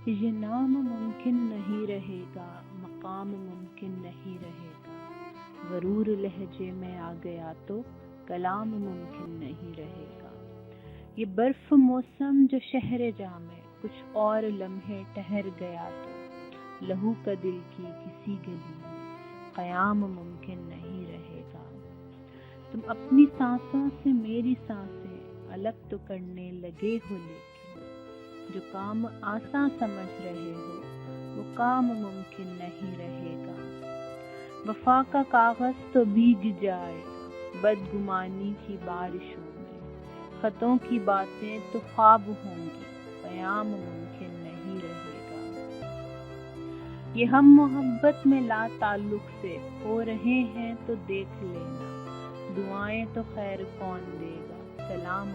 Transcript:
یہ نام ممکن نہیں رہے گا، مقام ممکن نہیں رہے گا، غرور لہجے میں آ گیا تو کلام ممکن نہیں رہے گا۔ یہ برف موسم جو شہر جاں میں کچھ اور لمحے ٹھہر گیا تو لہو کا دل کی کسی گلی میں قیام ممکن نہیں رہے گا۔ تم اپنی سانسوں سے میری سانسیں الگ تو کرنے لگے ہو، لیکن جو کام آساں سمجھ رہے ہو وہ کام ممکن نہیں رہے گا۔ وفا کا کاغذ تو بھیگ جائے گا بدگمانی کی بارشوں میں، خطوں کی باتیں تو خواب ہوں گی، پیام ممکن نہیں رہے گا۔ یہ ہم محبت میں لا تعلق سے ہو رہے ہیں تو دیکھ لینا، دعائیں تو خیر کون دے گا، سلام